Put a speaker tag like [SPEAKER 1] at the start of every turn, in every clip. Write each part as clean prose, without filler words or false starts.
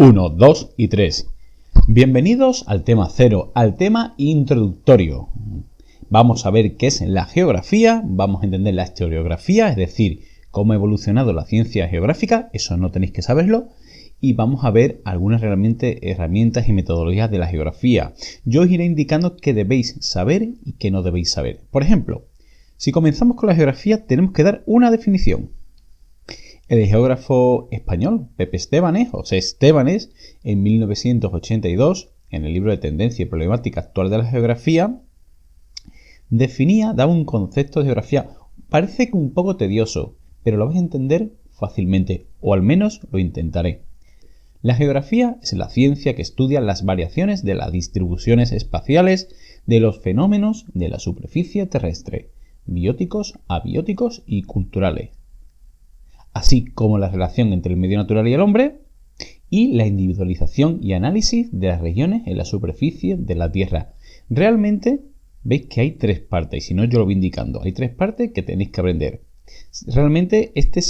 [SPEAKER 1] 1, 2 y 3. Bienvenidos al tema 0, al tema introductorio. Vamos a ver qué es la geografía, vamos a entender la historiografía, es decir, cómo ha evolucionado la ciencia geográfica, eso no tenéis que saberlo, y vamos a ver algunas realmente herramientas y metodologías de la geografía. Yo os iré indicando qué debéis saber y qué no debéis saber. Por ejemplo, si comenzamos con la geografía, tenemos que dar una definición. El geógrafo español Pepe Estebanés, José Estebanés, en 1982, en el libro de Tendencia y Problemática Actual de la Geografía, daba un concepto de geografía, parece que un poco tedioso, pero lo vais a entender fácilmente, o al menos lo intentaré. La geografía es la ciencia que estudia las variaciones de las distribuciones espaciales de los fenómenos de la superficie terrestre, bióticos, abióticos y culturales, así como la relación entre el medio natural y el hombre, y la individualización y análisis de las regiones en la superficie de la Tierra. Realmente veis que hay tres partes, y si no yo lo voy indicando, hay tres partes que tenéis que aprender. Realmente este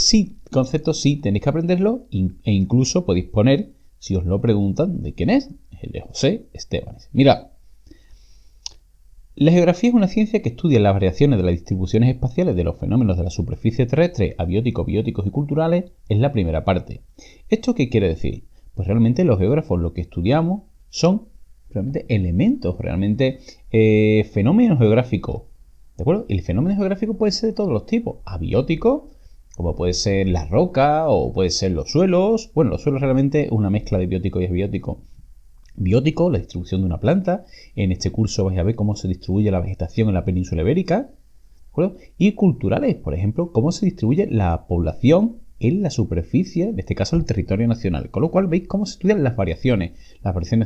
[SPEAKER 1] concepto sí tenéis que aprenderlo e incluso podéis poner, si os lo preguntan, ¿de quién es? El de José Estebanés. Mirad. La geografía es una ciencia que estudia las variaciones de las distribuciones espaciales de los fenómenos de la superficie terrestre, abióticos, bióticos y culturales, es la primera parte. ¿Esto qué quiere decir? Pues realmente los geógrafos lo que estudiamos son realmente elementos, realmente fenómenos geográficos. ¿De acuerdo? El fenómeno geográfico puede ser de todos los tipos. Abiótico, como puede ser la roca o puede ser los suelos. Bueno, los suelos realmente es una mezcla de biótico y abiótico. Biótico, la distribución de una planta. En este curso vais a ver cómo se distribuye la vegetación en la península ibérica. ¿De acuerdo? Y culturales, por ejemplo, cómo se distribuye la población en la superficie, en este caso el territorio nacional. Con lo cual veis cómo se estudian las variaciones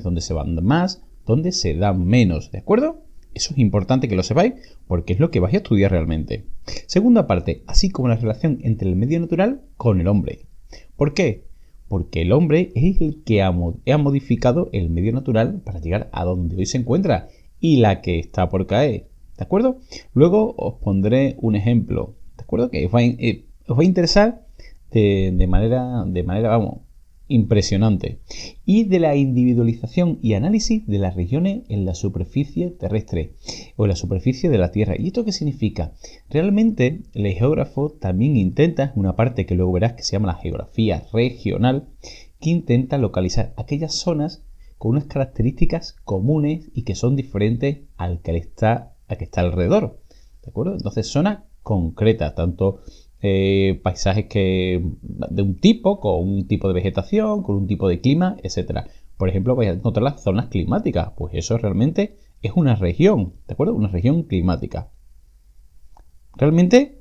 [SPEAKER 1] donde se van más, donde se dan menos. ¿De acuerdo? Eso es importante que lo sepáis porque es lo que vais a estudiar realmente. Segunda parte, así como la relación entre el medio natural con el hombre. ¿Por qué? Porque el hombre es el que ha modificado el medio natural para llegar a donde hoy se encuentra y la que está por caer. ¿De acuerdo? Luego os pondré un ejemplo. ¿De acuerdo? Que os va a interesar de manera, vamos, impresionante. Y de la individualización y análisis de las regiones en la superficie terrestre o en la superficie de la Tierra. ¿Y esto qué significa? Realmente el geógrafo también intenta, una parte que luego verás que se llama la geografía regional, que intenta localizar aquellas zonas con unas características comunes y que son diferentes al que está alrededor. ¿De acuerdo? Entonces zonas concretas, tanto paisajes de un tipo, con un tipo de vegetación, con un tipo de clima, etcétera. Por ejemplo, vais a encontrar las zonas climáticas, pues eso realmente es una región, ¿de acuerdo? Una región climática. Realmente,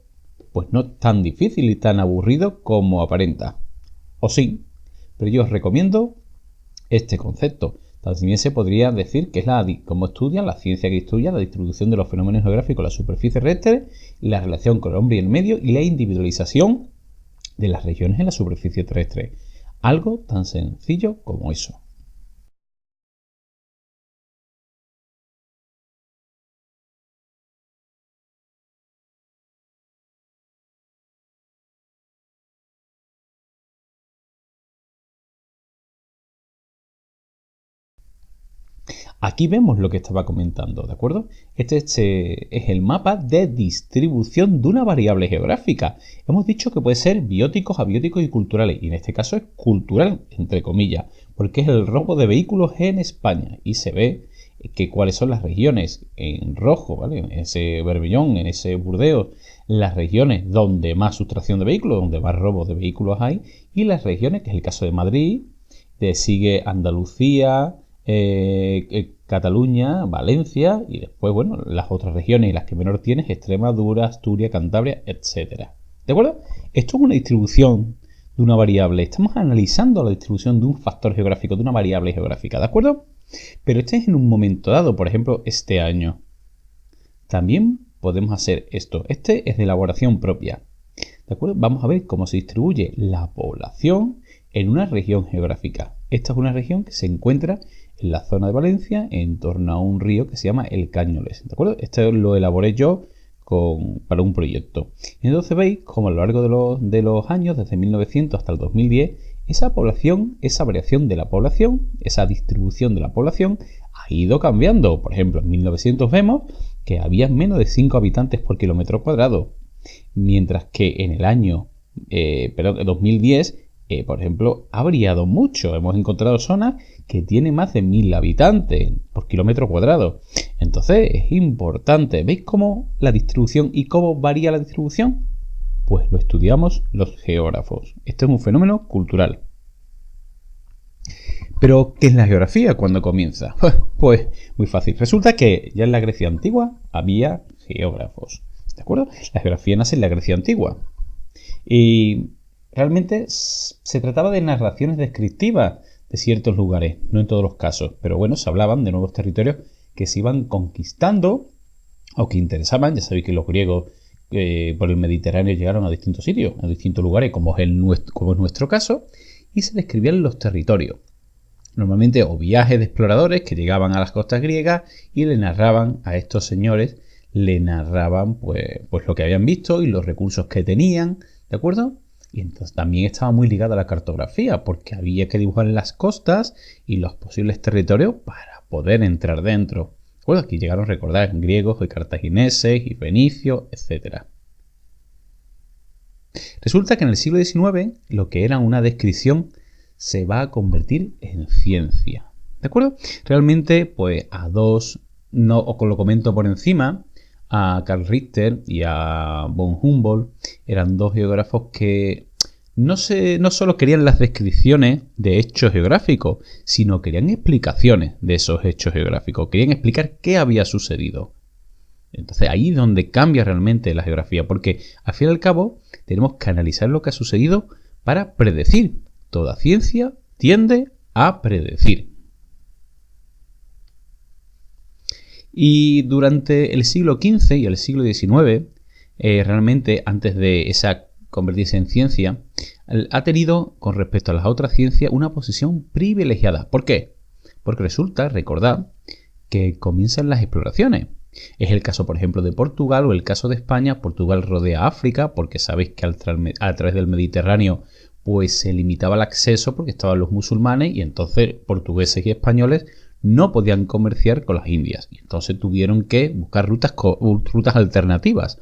[SPEAKER 1] pues no es tan difícil y tan aburrido como aparenta. O sí, pero yo os recomiendo este concepto. También se podría decir que es cómo estudian la ciencia que estudia la distribución de los fenómenos geográficos en la superficie terrestre, la relación con el hombre y el medio y la individualización de las regiones en la superficie terrestre. Algo tan sencillo como eso. Aquí vemos lo que estaba comentando, ¿de acuerdo? Este es el mapa de distribución de una variable geográfica. Hemos dicho que puede ser bióticos, abióticos y culturales. Y en este caso es cultural, entre comillas, porque es el robo de vehículos en España. Y se ve que cuáles son las regiones en rojo, ¿vale? En ese Berbellón, en ese Burdeos, las regiones donde más sustracción de vehículos, donde más robos de vehículos hay, y las regiones, que es el caso de Madrid, sigue Andalucía, Cataluña, Valencia y después, bueno, las otras regiones y las que menor tienes, Extremadura, Asturias, Cantabria, etcétera. ¿De acuerdo? Esto es una distribución de una variable. Estamos analizando la distribución de un factor geográfico, de una variable geográfica, ¿de acuerdo? Pero este es en un momento dado, por ejemplo, este año. También podemos hacer esto. Este es de elaboración propia. ¿De acuerdo? Vamos a ver cómo se distribuye la población en una región geográfica. Esta es una región que se encuentra en la zona de Valencia, en torno a un río que se llama el Cañoles. ¿De acuerdo? Esto lo elaboré yo para un proyecto. Y entonces veis como a lo largo de los años, desde 1900 hasta el 2010, esa población, esa variación de la población, esa distribución de la población ha ido cambiando. Por ejemplo, en 1900 vemos que había menos de 5 habitantes por kilómetro cuadrado, mientras que en el año 2010, por ejemplo, ha variado mucho. Hemos encontrado zonas que tienen más de 1000 habitantes por kilómetro cuadrado. Entonces es importante. ¿Veis cómo la distribución y cómo varía la distribución? Pues lo estudiamos los geógrafos. Este es un fenómeno cultural. Pero, ¿qué es la geografía cuando comienza? Pues muy fácil. Resulta que ya en la Grecia antigua había geógrafos. ¿De acuerdo? La geografía nace en la Grecia antigua. Y realmente se trataba de narraciones descriptivas de ciertos lugares, no en todos los casos. Pero bueno, se hablaban de nuevos territorios que se iban conquistando o que interesaban. Ya sabéis que los griegos por el Mediterráneo llegaron a distintos sitios, a distintos lugares, como es nuestro caso, y se describían los territorios. Normalmente o viajes de exploradores que llegaban a las costas griegas y le narraban a estos señores, le narraban pues lo que habían visto y los recursos que tenían, ¿de acuerdo? Y entonces también estaba muy ligada a la cartografía, porque había que dibujar las costas y los posibles territorios para poder entrar dentro. ¿De acuerdo? Aquí llegaron a recordar griegos y cartagineses y fenicios, etc. Resulta que en el siglo XIX lo que era una descripción se va a convertir en ciencia. ¿De acuerdo? Realmente, pues a dos, no os lo comento por encima, a Karl Richter y a von Humboldt eran dos geógrafos que no solo querían las descripciones de hechos geográficos, sino querían explicaciones de esos hechos geográficos. Querían explicar qué había sucedido. Entonces ahí es donde cambia realmente la geografía, porque al fin y al cabo tenemos que analizar lo que ha sucedido para predecir. Toda ciencia tiende a predecir. Y durante el siglo XV y el siglo XIX, realmente antes de esa convertirse en ciencia, ha tenido con respecto a las otras ciencias una posición privilegiada. ¿Por qué? Porque resulta, recordad, que comienzan las exploraciones. Es el caso, por ejemplo, de Portugal o el caso de España. Portugal rodea África porque sabéis que a través del Mediterráneo pues se limitaba el acceso porque estaban los musulmanes y entonces portugueses y españoles no podían comerciar con las Indias. Y entonces tuvieron que buscar rutas alternativas.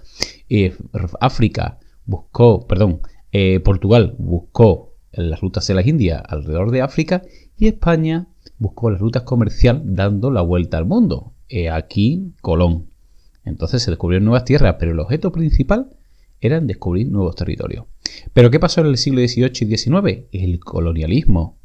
[SPEAKER 1] Portugal buscó las rutas de las Indias alrededor de África y España buscó las rutas comerciales dando la vuelta al mundo. Aquí Colón. Entonces se descubrieron nuevas tierras, pero el objeto principal era descubrir nuevos territorios. ¿Pero qué pasó en el siglo XVIII y XIX? El colonialismo.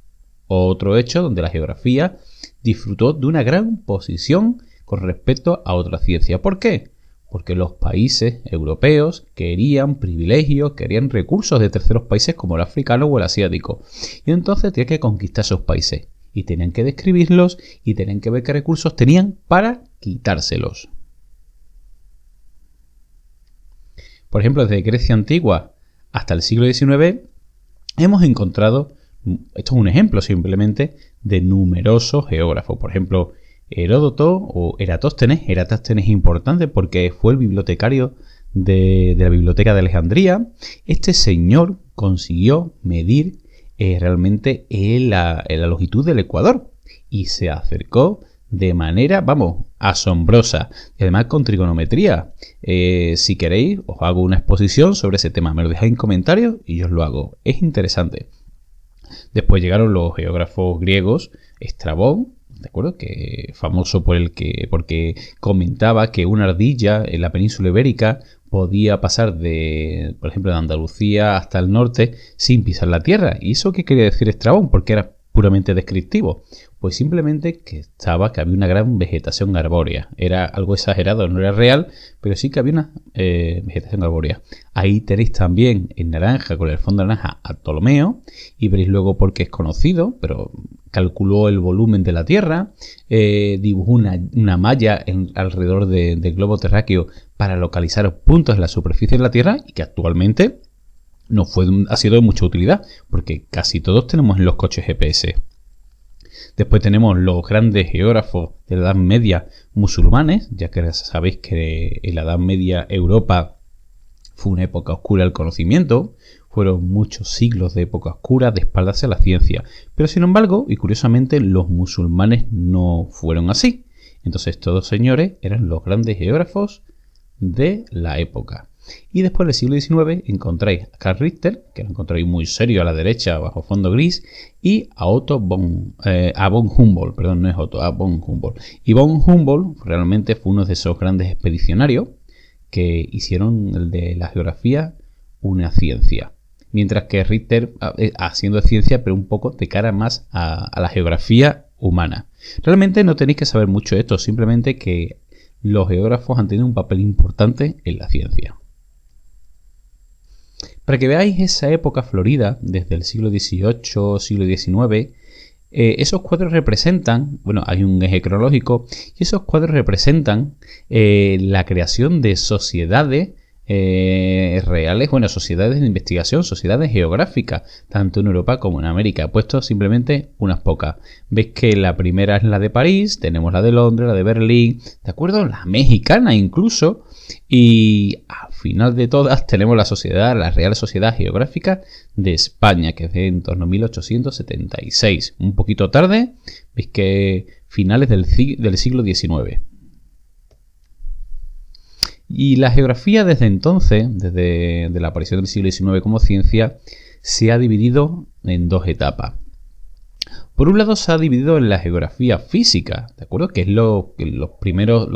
[SPEAKER 1] Otro hecho donde la geografía disfrutó de una gran posición con respecto a otras ciencias. ¿Por qué? Porque los países europeos querían privilegios, querían recursos de terceros países como el africano o el asiático. Y entonces tenían que conquistar esos países. Y tenían que describirlos y tenían que ver qué recursos tenían para quitárselos. Por ejemplo, desde Grecia antigua hasta el siglo XIX hemos encontrado, esto es un ejemplo simplemente, de numerosos geógrafos. Por ejemplo, Heródoto o Eratóstenes. Eratóstenes es importante porque fue el bibliotecario de la Biblioteca de Alejandría. Este señor consiguió medir realmente la longitud del Ecuador y se acercó de manera, asombrosa, y además con trigonometría. Si queréis, os hago una exposición sobre ese tema. Me lo dejáis en comentarios y yo os lo hago. Es interesante. Después llegaron los geógrafos griegos, Estrabón, ¿de acuerdo? Que famoso porque comentaba que una ardilla en la península ibérica podía pasar por ejemplo, de Andalucía hasta el norte sin pisar la tierra. ¿Y eso qué quería decir Estrabón? Porque era puramente descriptivo. Pues simplemente que había una gran vegetación arbórea. Era algo exagerado, no era real, pero sí que había una vegetación arbórea. Ahí tenéis también en naranja, con el fondo naranja, a Ptolomeo, y veréis luego por qué es conocido, pero calculó el volumen de la Tierra, dibujó una malla alrededor del globo terráqueo para localizar puntos en la superficie de la Tierra y que actualmente ha sido de mucha utilidad, porque casi todos tenemos en los coches GPS. Después tenemos los grandes geógrafos de la Edad Media musulmanes, ya que sabéis que en la Edad Media Europa fue una época oscura del conocimiento, fueron muchos siglos de época oscura de espaldas a la ciencia, pero sin embargo, y curiosamente, los musulmanes no fueron así. Entonces estos señores eran los grandes geógrafos de la época. Y después del siglo XIX encontráis a Carl Richter, que lo encontráis muy serio a la derecha bajo fondo gris, y a von Humboldt, perdón, no es Otto, a von Humboldt. Y von Humboldt realmente fue uno de esos grandes expedicionarios que hicieron de la geografía una ciencia. Mientras que Richter haciendo ciencia, pero un poco de cara más a la geografía humana. Realmente no tenéis que saber mucho de esto, simplemente que los geógrafos han tenido un papel importante en la ciencia. Para que veáis esa época florida, desde el siglo XVIII, siglo XIX, esos cuadros representan, bueno, hay un eje cronológico, y esos cuadros representan la creación de sociedades reales, bueno, sociedades de investigación, sociedades geográficas, tanto en Europa como en América. He puesto simplemente unas pocas. Veis que la primera es la de París, tenemos la de Londres, la de Berlín, ¿de acuerdo? La mexicana incluso, y al final de todas tenemos la Real Sociedad Geográfica de España, que es de en torno a 1876. Un poquito tarde, veis que finales del siglo XIX. Y la geografía desde entonces, desde la aparición del siglo XIX como ciencia, se ha dividido en dos etapas. Por un lado se ha dividido en la geografía física, ¿de acuerdo? Que es los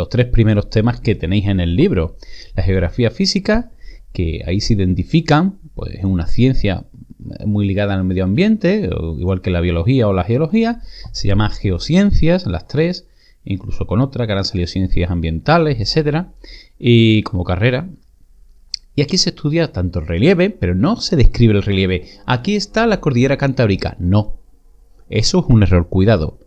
[SPEAKER 1] tres primeros temas que tenéis en el libro. La geografía física, que ahí se identifican, pues es una ciencia muy ligada al medio ambiente, igual que la biología o la geología, se llama geociencias, las tres, incluso con otra que han salido ciencias ambientales, etcétera, y como carrera. Y aquí se estudia tanto el relieve, pero no se describe el relieve. Aquí está la cordillera cantábrica. No. Eso es un error, cuidado.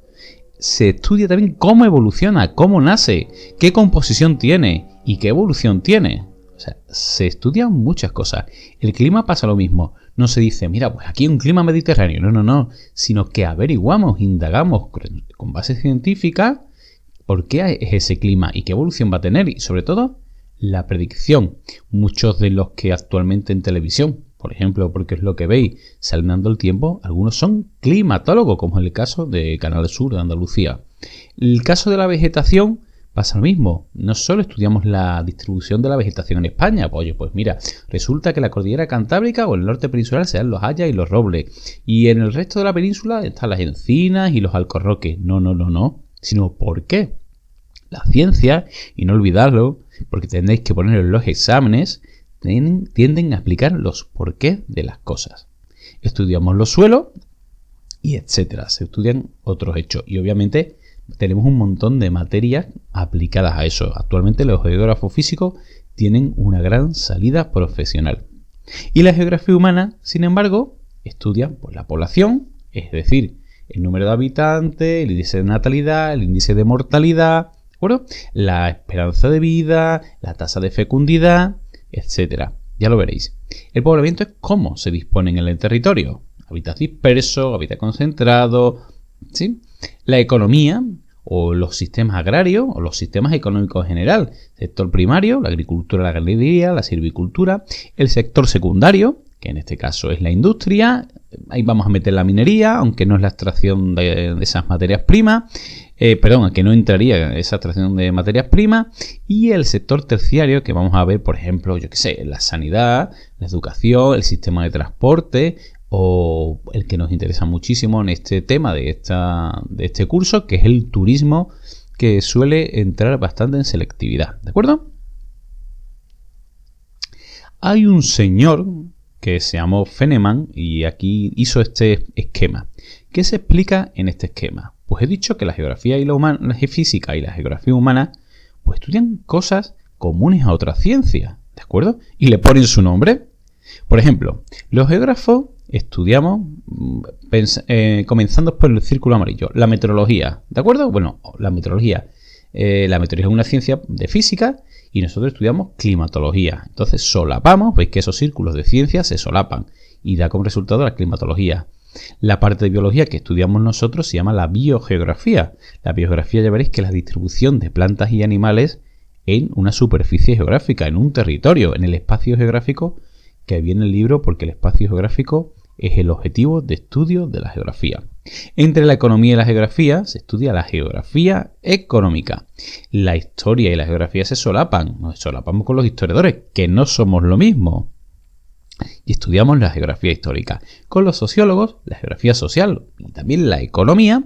[SPEAKER 1] Se estudia también cómo evoluciona, cómo nace, qué composición tiene y qué evolución tiene. O sea, se estudian muchas cosas. El clima pasa lo mismo. No se dice, mira, pues aquí hay un clima mediterráneo. No. Sino que averiguamos, indagamos con base científica por qué es ese clima y qué evolución va a tener. Y sobre todo, la predicción. Muchos de los que actualmente en televisión, por ejemplo, porque es lo que veis, salen dando el tiempo, algunos son climatólogos, como es el caso de Canal Sur de Andalucía. El caso de la vegetación pasa lo mismo. No solo estudiamos la distribución de la vegetación en España. Oye, pues mira, resulta que la cordillera cantábrica o el norte peninsular se dan los hayas y los robles. Y en el resto de la península están las encinas y los alcorroques. No. Sino ¿por qué? La ciencia, y no olvidarlo, porque tendréis que ponerlo en los exámenes, tienden a explicar los porqués de las cosas. Estudiamos los suelos y etcétera. Se estudian otros hechos. Y obviamente tenemos un montón de materias aplicadas a eso. Actualmente los geógrafos físicos tienen una gran salida profesional. Y la geografía humana, sin embargo, estudia pues, la población, es decir, el número de habitantes, el índice de natalidad, el índice de mortalidad, ¿de acuerdo? La esperanza de vida, la tasa de fecundidad, etcétera. Ya lo veréis. El poblamiento es cómo se disponen en el territorio. Hábitat disperso, hábitat concentrado, ¿sí? La economía o los sistemas agrarios o los sistemas económicos en general. Sector primario, la agricultura, la ganadería, la silvicultura. El sector secundario, que en este caso es la industria. Ahí vamos a meter la minería, aunque no es la extracción de esas materias primas. Que no entraría esa extracción de materias primas. Y el sector terciario, que vamos a ver, por ejemplo, la sanidad, la educación, el sistema de transporte, o el que nos interesa muchísimo en este tema de este curso, que es el turismo, que suele entrar bastante en selectividad, ¿de acuerdo? Hay un señor que se llamó Feynman y aquí hizo este esquema. ¿Qué se explica en este esquema? Pues he dicho que la geografía y la física y la geografía humana pues estudian cosas comunes a otras ciencias, ¿de acuerdo? Y le ponen su nombre. Por ejemplo, los geógrafos estudiamos, comenzando por el círculo amarillo, la meteorología, ¿de acuerdo? Bueno, la meteorología es una ciencia de física y nosotros estudiamos climatología. Entonces solapamos, veis que esos círculos de ciencia se solapan y da como resultado la climatología. La parte de biología que estudiamos nosotros se llama la biogeografía. La biogeografía ya veréis que es la distribución de plantas y animales en una superficie geográfica, en un territorio, en el espacio geográfico que viene el libro porque el espacio geográfico es el objetivo de estudio de la geografía. Entre la economía y la geografía se estudia la geografía económica. La historia y la geografía se solapan, nos solapamos con los historiadores, que no somos lo mismo. Y estudiamos la geografía histórica. Con los sociólogos, la geografía social y también la economía.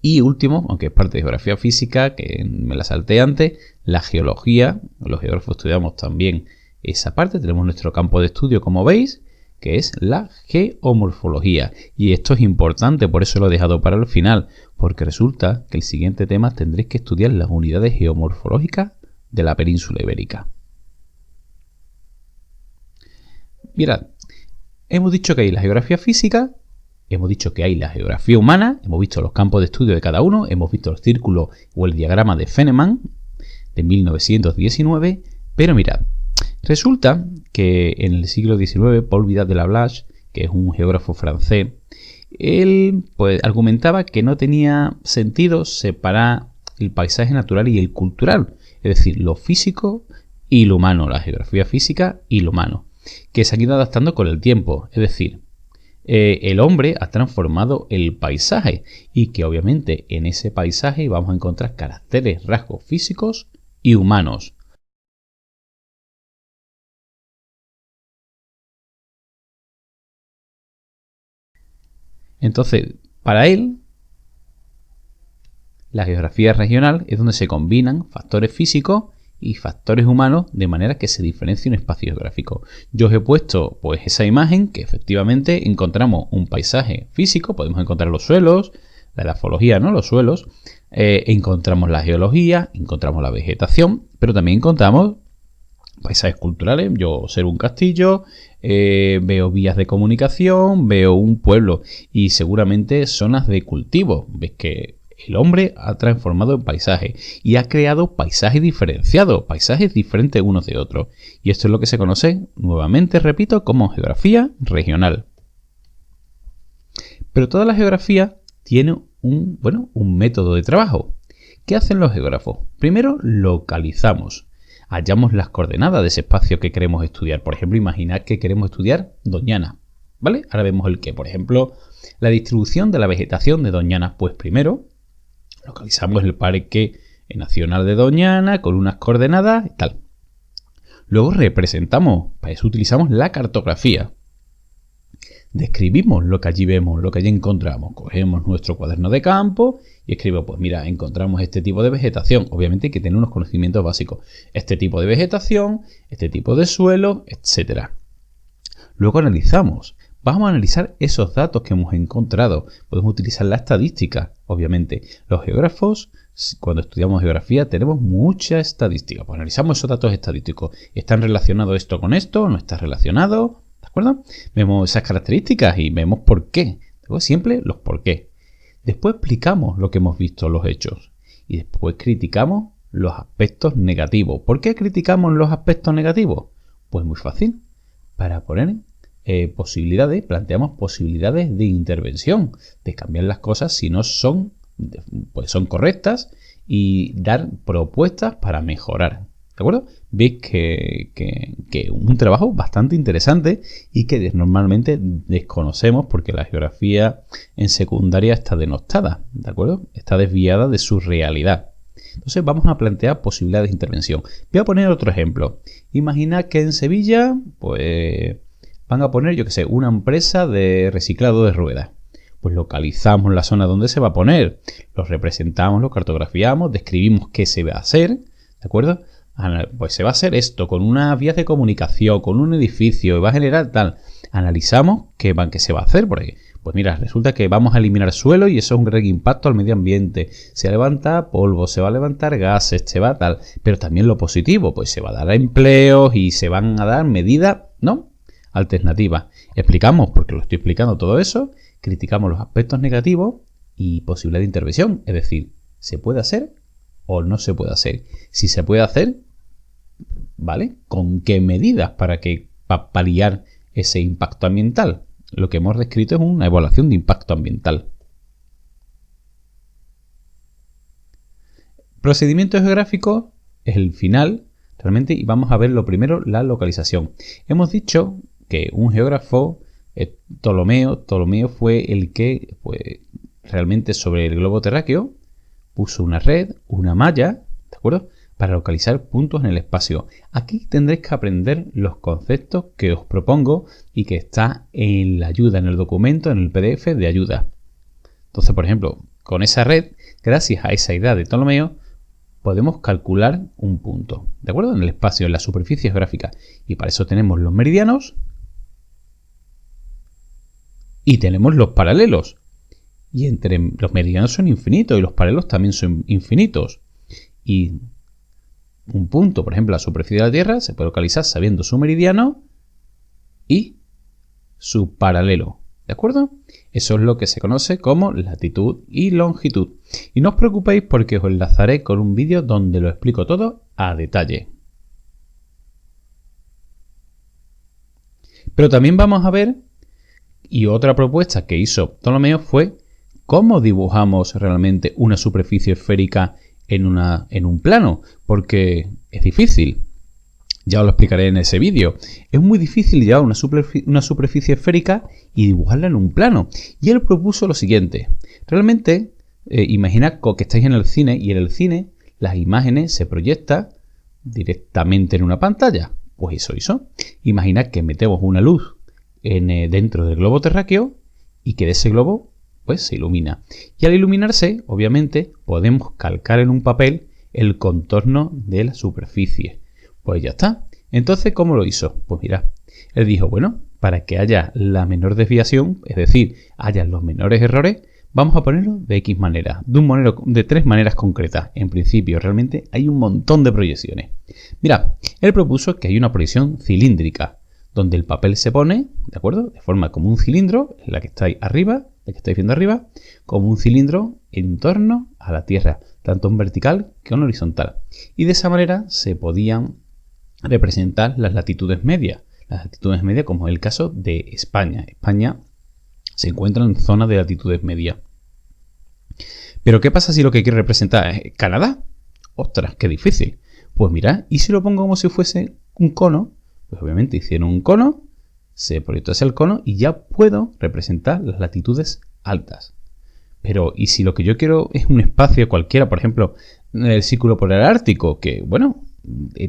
[SPEAKER 1] Y último, aunque es parte de geografía física, que me la salté antes, la geología. Los geógrafos estudiamos también esa parte. Tenemos nuestro campo de estudio, como veis, que es la geomorfología. Y esto es importante, por eso lo he dejado para el final, porque resulta que el siguiente tema tendréis que estudiar las unidades geomorfológicas de la península ibérica. Mirad, hemos dicho que hay la geografía física, hemos dicho que hay la geografía humana, hemos visto los campos de estudio de cada uno, hemos visto el círculo o el diagrama de Feynman de 1919, pero mirad, resulta que en el siglo XIX, Paul Vidal de Lablache, que es un geógrafo francés, él pues argumentaba que no tenía sentido separar el paisaje natural y el cultural, es decir, lo físico y lo humano, la geografía física y lo humano, que se han ido adaptando con el tiempo, es decir, el hombre ha transformado el paisaje y que obviamente en ese paisaje vamos a encontrar caracteres, rasgos físicos y humanos. Entonces, para él, la geografía regional es donde se combinan factores físicos y factores humanos de manera que se diferencie un espacio geográfico. Yo os he puesto pues esa imagen que efectivamente encontramos un paisaje físico, podemos encontrar los suelos, la grafología, ¿no? Los suelos, encontramos la geología, encontramos la vegetación, pero también encontramos paisajes culturales. Yo observo un castillo, veo vías de comunicación, veo un pueblo y seguramente zonas de cultivo. Ves que el hombre ha transformado el paisaje y ha creado paisajes diferenciados, paisajes diferentes unos de otros. Y esto es lo que se conoce, nuevamente repito, como geografía regional. Pero toda la geografía tiene un método de trabajo. ¿Qué hacen los geógrafos? Primero localizamos. Hallamos las coordenadas de ese espacio que queremos estudiar. Por ejemplo, imaginad que queremos estudiar Doñana, ¿vale? Ahora vemos el qué. Por ejemplo, la distribución de la vegetación de Doñana. Pues primero localizamos el Parque Nacional de Doñana con unas coordenadas y tal. Luego representamos, para eso utilizamos la cartografía. Describimos lo que allí vemos, lo que allí encontramos. Cogemos nuestro cuaderno de campo y escribo, pues mira, encontramos este tipo de vegetación. Obviamente hay que tener unos conocimientos básicos. Este tipo de vegetación, este tipo de suelo, etc. Luego analizamos. Vamos a analizar esos datos que hemos encontrado. Podemos utilizar la estadística, obviamente. Los geógrafos, cuando estudiamos geografía, tenemos mucha estadística. Pues analizamos esos datos estadísticos. ¿Están relacionados esto con esto? ¿No está relacionado? ¿De acuerdo? Vemos esas características y vemos por qué. Siempre los por qué. Después explicamos lo que hemos visto, los hechos. Y después criticamos los aspectos negativos. ¿Por qué criticamos los aspectos negativos? Pues muy fácil. Para poner posibilidades, planteamos posibilidades de intervención, de cambiar las cosas si no son, pues son correctas y dar propuestas para mejorar. ¿De acuerdo? Veis que un trabajo bastante interesante y que normalmente desconocemos porque la geografía en secundaria está denostada, ¿de acuerdo? Está desviada de su realidad. Entonces vamos a plantear posibilidades de intervención. Voy a poner otro ejemplo. Imaginad que en Sevilla, pues van a poner, yo que sé, una empresa de reciclado de ruedas. Pues localizamos la zona donde se va a poner, lo representamos, lo cartografiamos, describimos qué se va a hacer, ¿de acuerdo? Pues se va a hacer esto con unas vías de comunicación, con un edificio, y va a generar tal. Analizamos qué se va a hacer, porque pues mira, resulta que vamos a eliminar suelo y eso es un gran impacto al medio ambiente. Se levanta polvo, se va a levantar gases, se va a tal. Pero también lo positivo, pues se va a dar empleos y se van a dar medidas, ¿no?, alternativas. Explicamos, porque lo estoy explicando todo eso, criticamos los aspectos negativos y posibilidad de intervención. Es decir, ¿se puede hacer o no se puede hacer? Si se puede hacer, ¿vale? ¿Con qué medidas para paliar ese impacto ambiental? Lo que hemos descrito es una evaluación de impacto ambiental. Procedimiento geográfico es el final, realmente, y vamos a ver lo primero, la localización. Hemos dicho que un geógrafo, Ptolomeo fue el que, pues, realmente sobre el globo terráqueo puso una red, una malla, ¿de acuerdo?, para localizar puntos en el espacio. Aquí tendréis que aprender los conceptos que os propongo y que está en la ayuda, en el documento, en el PDF de ayuda. Entonces, por ejemplo, con esa red, gracias a esa idea de Ptolomeo, podemos calcular un punto, ¿de acuerdo?, en el espacio, en la superficie geográfica. Y para eso tenemos los meridianos y tenemos los paralelos. Y entre los meridianos son infinitos y los paralelos también son infinitos. Y un punto, por ejemplo, la superficie de la Tierra, se puede localizar sabiendo su meridiano y su paralelo. ¿De acuerdo? Eso es lo que se conoce como latitud y longitud. Y no os preocupéis porque os enlazaré con un vídeo donde lo explico todo a detalle. Pero también vamos a ver, y otra propuesta que hizo Ptolomeo fue cómo dibujamos realmente una superficie esférica en un plano, porque es difícil. Ya os lo explicaré en ese vídeo. Es muy difícil llevar una superficie esférica y dibujarla en un plano. Y él propuso lo siguiente. Realmente, imaginad que estáis en el cine y en el cine las imágenes se proyectan directamente en una pantalla. Pues eso hizo. Imaginad que metemos una luz dentro del globo terráqueo y que de ese globo pues se ilumina. Y al iluminarse, obviamente, podemos calcar en un papel el contorno de la superficie. Pues ya está. Entonces, ¿cómo lo hizo? Pues mirad, él dijo, bueno, para que haya la menor desviación, es decir, haya los menores errores, vamos a ponerlo de X manera, de 3 maneras concretas. En principio, realmente hay un montón de proyecciones. Mirad, él propuso que hay una proyección cilíndrica, donde el papel se pone, ¿de acuerdo?, de forma como un cilindro, la que estáis arriba, la que estáis viendo arriba, como un cilindro en torno a la Tierra, tanto en vertical que en horizontal. Y de esa manera se podían representar las latitudes medias. Las latitudes medias, como es el caso de España. España se encuentra en zona de latitudes medias. Pero ¿qué pasa si lo que quiere representar es Canadá? ¡Ostras, qué difícil! Pues mirad, ¿y si lo pongo como si fuese un cono? Pues obviamente hicieron un cono, se proyectó hacia el cono y ya puedo representar las latitudes altas. Pero, ¿y si lo que yo quiero es un espacio cualquiera, por ejemplo, el círculo polar ártico? Que, bueno,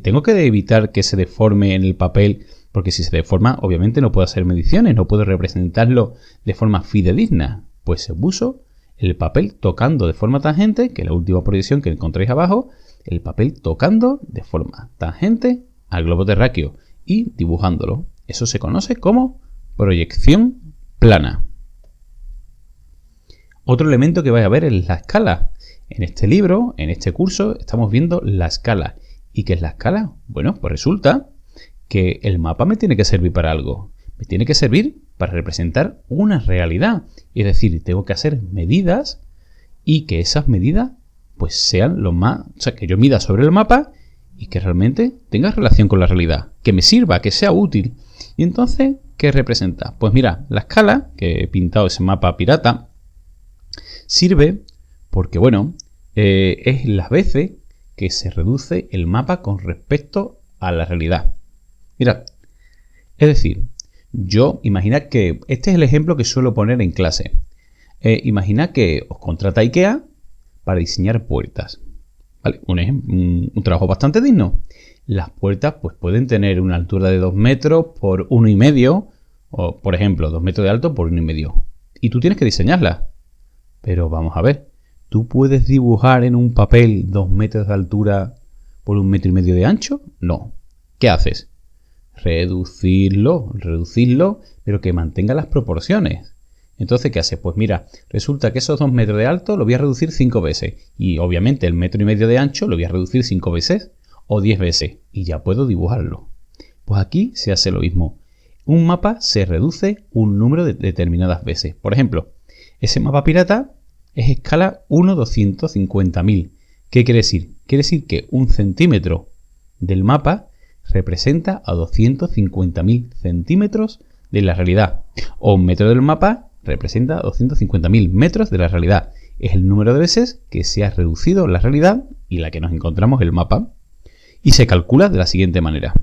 [SPEAKER 1] tengo que evitar que se deforme en el papel, porque si se deforma, obviamente no puedo hacer mediciones, no puedo representarlo de forma fidedigna. Pues se puso el papel tocando de forma tangente, que es la última proyección que encontráis abajo, el papel tocando de forma tangente al globo terráqueo y dibujándolo. Eso se conoce como proyección plana. Otro elemento que vais a ver es la escala. En este libro, en este curso, estamos viendo la escala. ¿Y qué es la escala? Bueno, pues resulta que el mapa me tiene que servir para algo. Me tiene que servir para representar una realidad. Es decir, tengo que hacer medidas y que esas medidas pues sean lo más... O sea, que yo mida sobre el mapa y que realmente tenga relación con la realidad. Que me sirva, que sea útil. Y entonces, ¿qué representa? Pues mira, la escala, que he pintado ese mapa pirata, sirve porque, bueno, es las veces que se reduce el mapa con respecto a la realidad. Mirad, es decir, imaginad que este es el ejemplo que suelo poner en clase. Imaginad que os contrata IKEA para diseñar puertas. ¿Vale? Un trabajo bastante digno. Las puertas pues pueden tener una altura de 2 metros por 1,5, o por ejemplo 2 metros de alto por 1,5. Y tú tienes que diseñarlas. Pero vamos a ver, ¿tú puedes dibujar en un papel 2 metros de altura por 1,5 metros de ancho? No. ¿Qué haces? Reducirlo, pero que mantenga las proporciones. Entonces, ¿qué haces? Pues mira, resulta que esos 2 metros de alto lo voy a reducir 5 veces. Y obviamente el 1,5 metros de ancho lo voy a reducir 5 veces o 10 veces. Y ya puedo dibujarlo. Pues aquí se hace lo mismo. Un mapa se reduce un número de determinadas veces. Por ejemplo, ese mapa pirata es escala 1/250.000. ¿Qué quiere decir? Quiere decir que 1 centímetro del mapa representa a 250.000 centímetros de la realidad. O 1 metro del mapa representa a 250.000 metros de la realidad. Es el número de veces que se ha reducido la realidad y la que nos encontramos el mapa. Y se calcula de la siguiente manera.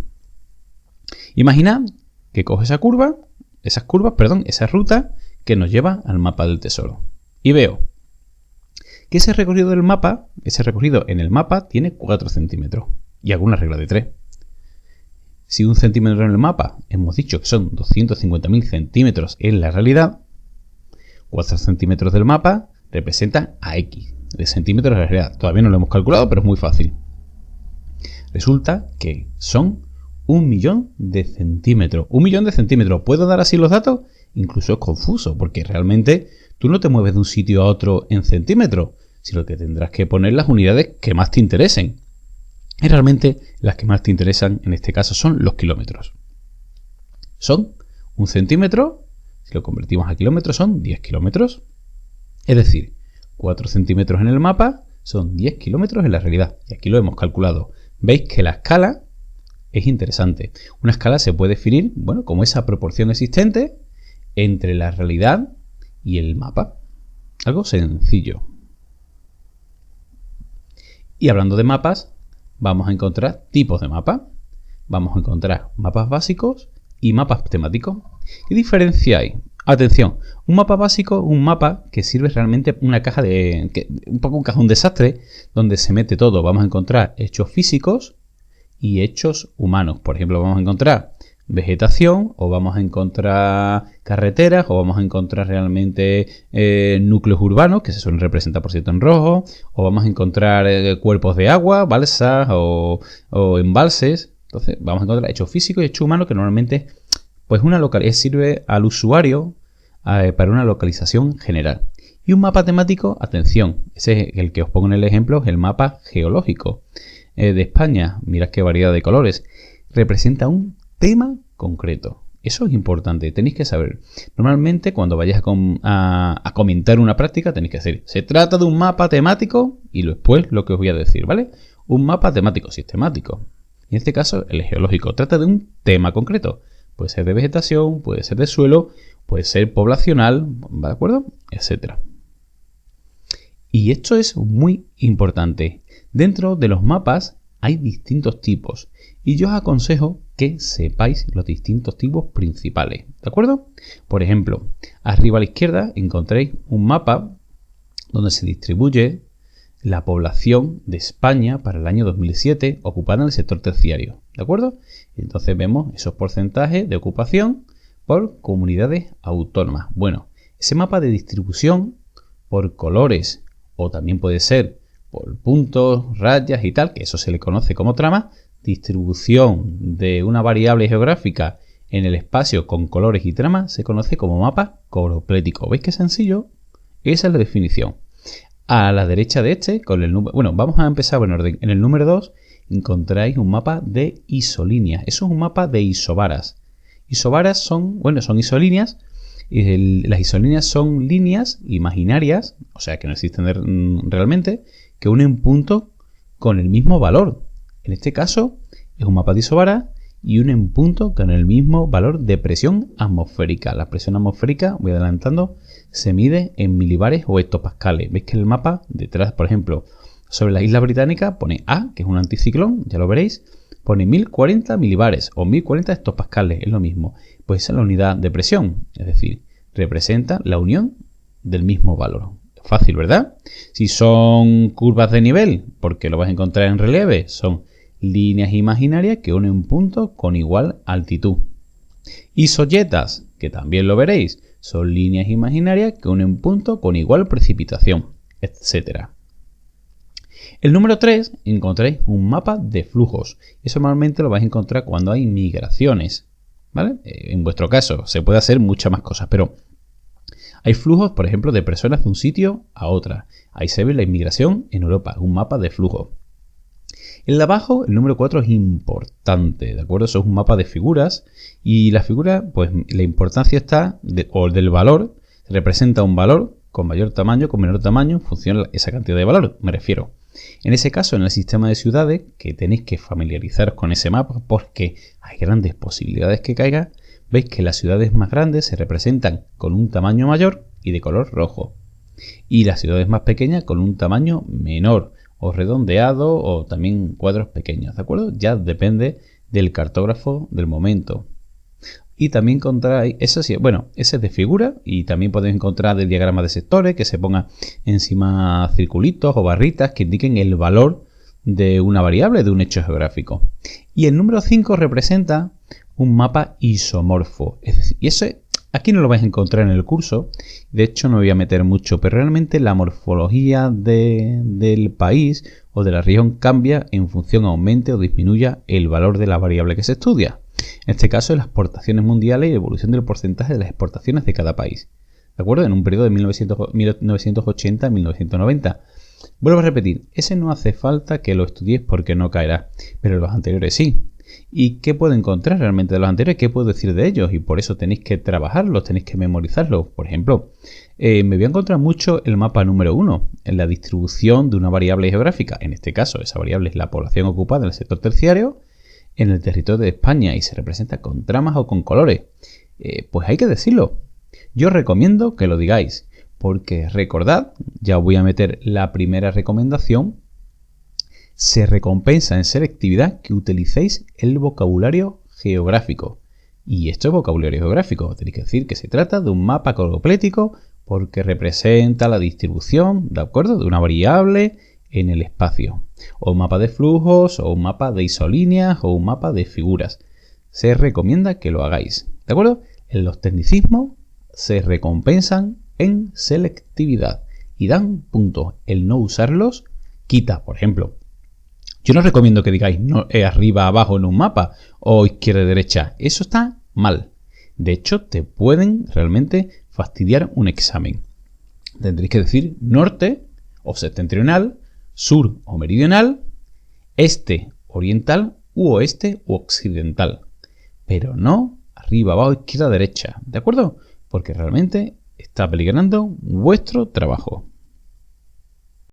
[SPEAKER 1] Imagina que coge esa ruta que nos lleva al mapa del tesoro. Y veo que ese recorrido en el mapa tiene 4 centímetros y hago una regla de 3. Si 1 centímetro en el mapa hemos dicho que son 250.000 centímetros en la realidad, 4 centímetros del mapa representan a X de centímetros en la realidad. Todavía no lo hemos calculado, pero es muy fácil. Resulta que son 1.000.000 de centímetros. 1.000.000 de centímetros. ¿Puedo dar así los datos? Incluso es confuso, porque realmente tú no te mueves de un sitio a otro en centímetros, sino que tendrás que poner las unidades que más te interesen. Y realmente las que más te interesan en este caso son los kilómetros. Son 1 centímetro, si lo convertimos a kilómetros son 10 kilómetros. Es decir, 4 centímetros en el mapa son 10 kilómetros en la realidad. Y aquí lo hemos calculado. Veis que la escala es interesante. Una escala se puede definir, bueno, como esa proporción existente entre la realidad y el mapa. Algo sencillo. Y hablando de mapas, vamos a encontrar tipos de mapas. Vamos a encontrar mapas básicos y mapas temáticos. ¿Qué diferencia hay? Atención, un mapa básico es un mapa que sirve realmente una caja un poco un cajón desastre, donde se mete todo. Vamos a encontrar hechos físicos y hechos humanos. Por ejemplo, vamos a encontrar vegetación, o vamos a encontrar carreteras, o vamos a encontrar realmente núcleos urbanos, que se suelen representar por cierto en rojo, o vamos a encontrar cuerpos de agua, balsas o embalses. Entonces vamos a encontrar hechos físicos y hechos humanos, que normalmente pues sirve al usuario para una localización general. Y un mapa temático, atención, ese es el que os pongo en el ejemplo, es el mapa geológico de España. Mirad qué variedad de colores. Representa un tema concreto. Eso es importante, tenéis que saber. Normalmente cuando vayáis a comentar una práctica tenéis que decir, se trata de un mapa temático y después lo que os voy a decir, ¿vale? Un mapa temático, sistemático. En este caso el geológico trata de un tema concreto. Puede ser de vegetación, puede ser de suelo, puede ser poblacional, ¿de acuerdo? Etcétera. Y esto es muy importante. Dentro de los mapas hay distintos tipos y yo os aconsejo que sepáis los distintos tipos principales, ¿de acuerdo? Por ejemplo, arriba a la izquierda encontréis un mapa donde se distribuye la población de España para el año 2007 ocupada en el sector terciario, ¿de acuerdo? Entonces vemos esos porcentajes de ocupación por comunidades autónomas. Bueno, ese mapa de distribución por colores o también puede ser por puntos, rayas y tal, que eso se le conoce como trama, distribución de una variable geográfica en el espacio con colores y tramas se conoce como mapa coroplético. ¿Veis qué sencillo? Esa es la definición. A la derecha de este, con el número... Bueno, vamos a empezar en orden. En el número 2 encontráis un mapa de isolíneas. Eso es un mapa de isobaras. Isobaras son isolíneas. Las isolíneas son líneas imaginarias, o sea que no existen realmente, que unen puntos con el mismo valor. En este caso es un mapa de isobaras y unen puntos con el mismo valor de presión atmosférica. La presión atmosférica, voy adelantando, se mide en milibares o hectopascales. Veis que el mapa detrás, por ejemplo, sobre la isla británica pone A, que es un anticiclón, ya lo veréis, pone 1040 milibares o 1040 hectopascales, es lo mismo. Pues esa es la unidad de presión, es decir, representa la unión del mismo valor. Fácil, ¿verdad? Si son curvas de nivel, porque lo vais a encontrar en relieve, son líneas imaginarias que unen puntos con igual altitud. Isoyetas, que también lo veréis, son líneas imaginarias que unen puntos con igual precipitación, etc. El número 3 encontráis un mapa de flujos. Eso normalmente lo vais a encontrar cuando hay migraciones, ¿vale? En vuestro caso se puede hacer muchas más cosas, pero hay flujos, por ejemplo, de personas de un sitio a otra. Ahí se ve la inmigración en Europa, un mapa de flujo. El de abajo, el número 4 es importante, ¿de acuerdo? Eso es un mapa de figuras y la figura, pues la importancia está, del valor, representa un valor con mayor tamaño, con menor tamaño, en función de esa cantidad de valor, me refiero. En ese caso, en el sistema de ciudades, que tenéis que familiarizaros con ese mapa porque hay grandes posibilidades que caiga, veis que las ciudades más grandes se representan con un tamaño mayor y de color rojo. Y las ciudades más pequeñas con un tamaño menor
[SPEAKER 2] o redondeados o también cuadros pequeños, ¿de acuerdo? Ya depende del cartógrafo del momento. Y también encontráis, eso sí, bueno, ese es de figura y también podéis encontrar de diagramas de sectores que se pongan encima circulitos o barritas que indiquen el valor de una variable, de un hecho geográfico. Y el número 5 representa un mapa isomorfo. Es decir, y eso aquí no lo vais a encontrar en el curso, de hecho no me voy a meter mucho, pero realmente la morfología del país o de la región cambia en función aumente o disminuya el valor de la variable que se estudia. En este caso, las exportaciones mundiales y la evolución del porcentaje de las exportaciones de cada país. ¿De acuerdo? En un periodo de 1980 a 1990. Vuelvo a repetir, ese no hace falta que lo estudiéis porque no caerá, pero los anteriores sí. ¿Y qué puedo encontrar realmente de los anteriores? ¿Qué puedo decir de ellos? Y por eso tenéis que trabajarlos, tenéis que memorizarlos. Por ejemplo, me voy a encontrar mucho el mapa número 1, en la distribución de una variable geográfica. En este caso, esa variable es la población ocupada en el sector terciario, en el territorio de España y se representa con tramas o con colores. Pues hay que decirlo. Yo os recomiendo que lo digáis, porque recordad, ya os voy a meter la primera recomendación, se recompensa en selectividad que utilicéis el vocabulario geográfico. Y esto es vocabulario geográfico, tenéis que decir que se trata de un mapa cronoplético porque representa la distribución, ¿de acuerdo?, de una variable en el espacio, o un mapa de flujos, o un mapa de isolíneas, o un mapa de figuras. Se recomienda que lo hagáis, ¿de acuerdo? En los tecnicismos se recompensan en selectividad y dan puntos. El no usarlos quita, por ejemplo. Yo no recomiendo que digáis no, arriba, abajo en un mapa o izquierda, derecha. Eso está mal. De hecho, te pueden realmente fastidiar un examen. Tendréis que decir norte o septentrional, sur o meridional, este oriental u oeste u occidental. Pero no arriba, abajo, izquierda, derecha. ¿De acuerdo? Porque realmente está peligrando vuestro trabajo.